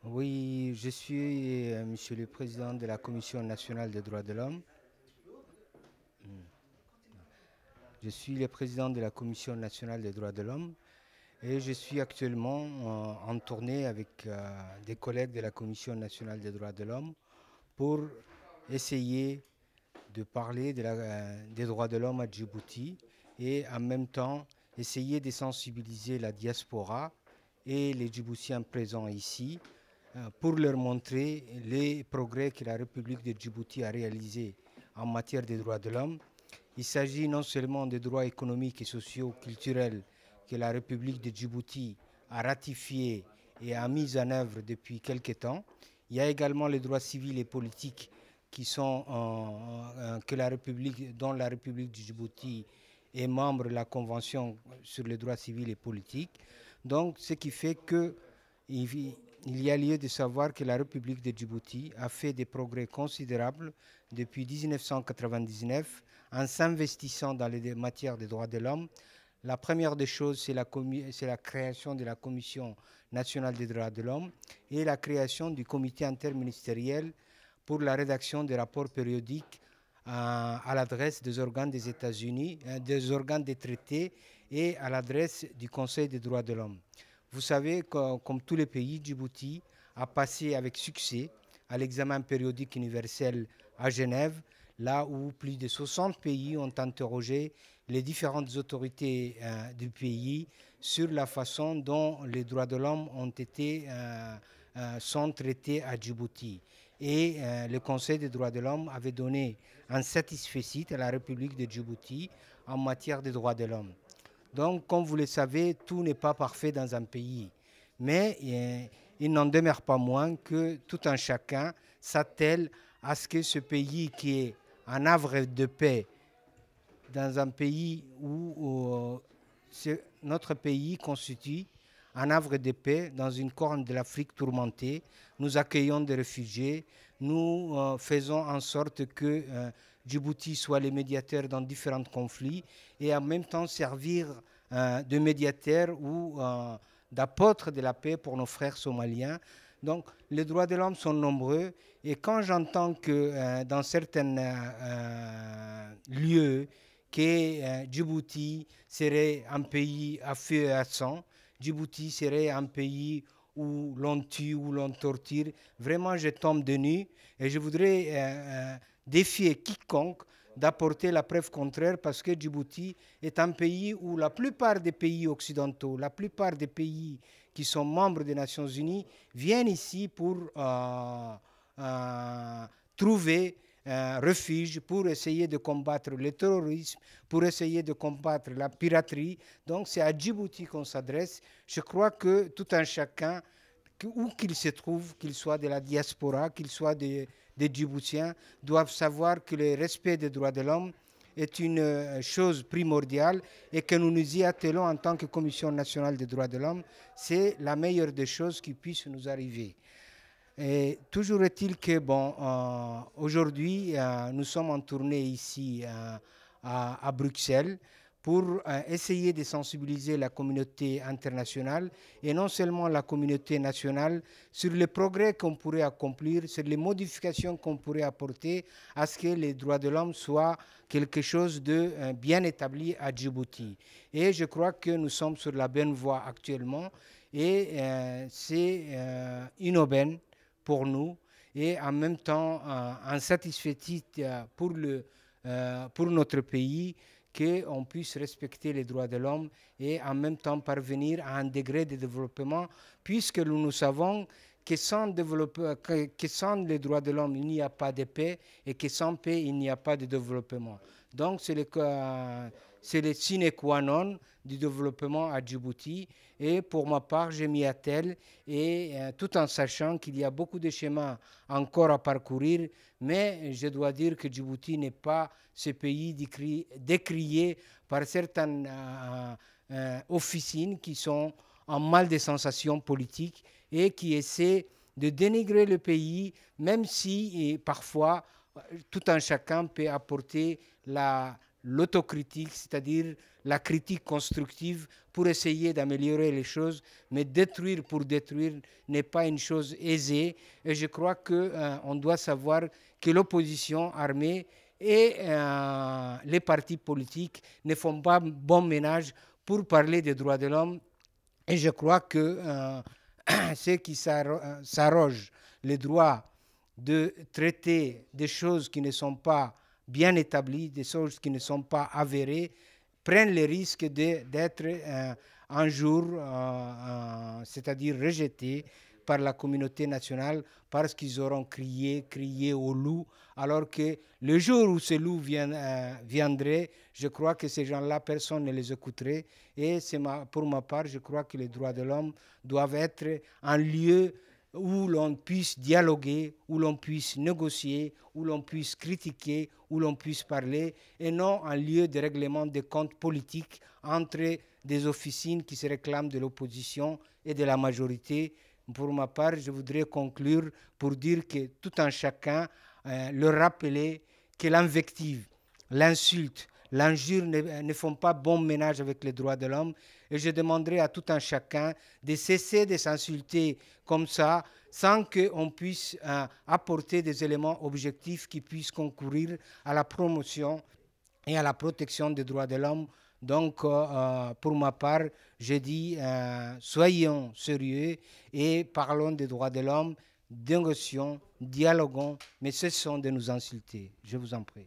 Oui, je suis Monsieur le Président de la Commission nationale des droits de l'homme. Je suis le président de la Commission nationale des droits de l'homme et je suis actuellement en tournée avec des collègues de la Commission nationale des droits de l'homme pour essayer de parler des droits de l'homme à Djibouti et en même temps essayer de sensibiliser la diaspora et les Djiboutiens présents ici pour leur montrer les progrès que la République de Djibouti a réalisés en matière des droits de l'homme. Il s'agit non seulement des droits économiques et sociaux, culturels que la République de Djibouti a ratifiés et a mis en œuvre depuis quelque temps. Il y a également les droits civils et politiques qui sont, que la République, dont la République de Djibouti est membre de la Convention sur les droits civils et politiques. Donc, ce qui fait que il y a lieu de savoir que la République de Djibouti a fait des progrès considérables depuis 1999 en s'investissant dans les matières des droits de l'homme. La première des choses, c'est la création de la Commission nationale des droits de l'homme et la création du comité interministériel pour la rédaction des rapports périodiques à l'adresse des organes des États-Unis, des organes des traités et à l'adresse du Conseil des droits de l'homme. Vous savez que, comme tous les pays, Djibouti a passé avec succès à l'examen périodique universel à Genève, là où plus de 60 pays ont interrogé les différentes autorités du pays sur la façon dont les droits de l'homme sont traités à Djibouti. Et le Conseil des droits de l'homme avait donné un satisfecit à la République de Djibouti en matière des droits de l'homme. Donc, comme vous le savez, tout n'est pas parfait dans un pays. Mais il n'en demeure pas moins que tout un chacun s'attelle à ce que ce pays qui est un havre de paix, dans un pays où notre pays constitue un havre de paix dans une corne de l'Afrique tourmentée. Nous accueillons des réfugiés, nous faisons en sorte que Djibouti soit le médiateur dans différents conflits et en même temps servir de médiateur ou d'apôtre de la paix pour nos frères somaliens. Donc les droits de l'homme sont nombreux et quand j'entends que dans certains lieux, que Djibouti serait un pays à feu et à sang, Djibouti serait un pays où l'on tue, où l'on torture. Vraiment, je tombe de nu et je voudrais défier quiconque d'apporter la preuve contraire parce que Djibouti est un pays où la plupart des pays occidentaux, la plupart des pays qui sont membres des Nations Unies viennent ici pour trouver refuge, pour essayer de combattre le terrorisme, pour essayer de combattre la piraterie. Donc c'est à Djibouti qu'on s'adresse. Je crois que tout un chacun, où qu'il se trouve, qu'il soit de la diaspora, qu'il soit des Djiboutiens, doivent savoir que le respect des droits de l'homme est une chose primordiale et que nous nous y attelons en tant que Commission nationale des droits de l'homme. C'est la meilleure des choses qui puisse nous arriver. Et toujours est-il que, bon, aujourd'hui, nous sommes en tournée ici à Bruxelles pour essayer de sensibiliser la communauté internationale et non seulement la communauté nationale sur les progrès qu'on pourrait accomplir, sur les modifications qu'on pourrait apporter à ce que les droits de l'homme soient quelque chose de bien établi à Djibouti. Et je crois que nous sommes sur la bonne voie actuellement et c'est une aubaine pour nous et en même temps un satisfecit pour notre pays qu'on puisse respecter les droits de l'homme et en même temps parvenir à un degré de développement puisque nous savons que sans les droits de l'homme, il n'y a pas de paix et que sans paix, il n'y a pas de développement. Donc, c'est le sine qua non du développement à Djibouti. Et pour ma part, je m'y attelle, et tout en sachant qu'il y a beaucoup de chemins encore à parcourir, mais je dois dire que Djibouti n'est pas ce pays décrié par certaines officines qui sont en mal de sensations politiques et qui essaient de dénigrer le pays, même si parfois tout un chacun peut apporter l'autocritique, c'est-à-dire la critique constructive pour essayer d'améliorer les choses, mais détruire pour détruire n'est pas une chose aisée. Et je crois qu'on doit savoir que l'opposition armée et les partis politiques ne font pas bon ménage pour parler des droits de l'homme. Et je crois que ceux qui s'arrogent le droit de traiter des choses qui ne sont pas bien établies, des choses qui ne sont pas avérées, prennent le risque d'être un jour, c'est-à-dire rejetés par la communauté nationale parce qu'ils auront crié au loup, alors que le jour où ce loup viendrait, je crois que ces gens-là, personne ne les écouterait. Et pour ma part, je crois que les droits de l'homme doivent être un lieu où l'on puisse dialoguer, où l'on puisse négocier, où l'on puisse critiquer, où l'on puisse parler, et non un lieu de règlement des comptes politiques entre des officines qui se réclament de l'opposition et de la majorité. Pour ma part, je voudrais conclure pour dire que tout un chacun leur rappeler que l'invective, l'insulte, l'injure ne font pas bon ménage avec les droits de l'homme. Et je demanderai à tout un chacun de cesser de s'insulter comme ça, sans qu'on puisse apporter des éléments objectifs qui puissent concourir à la promotion et à la protection des droits de l'homme. Donc, pour ma part, je dis, soyons sérieux et parlons des droits de l'homme, négocions, dialoguons, mais cessons de nous insulter. Je vous en prie.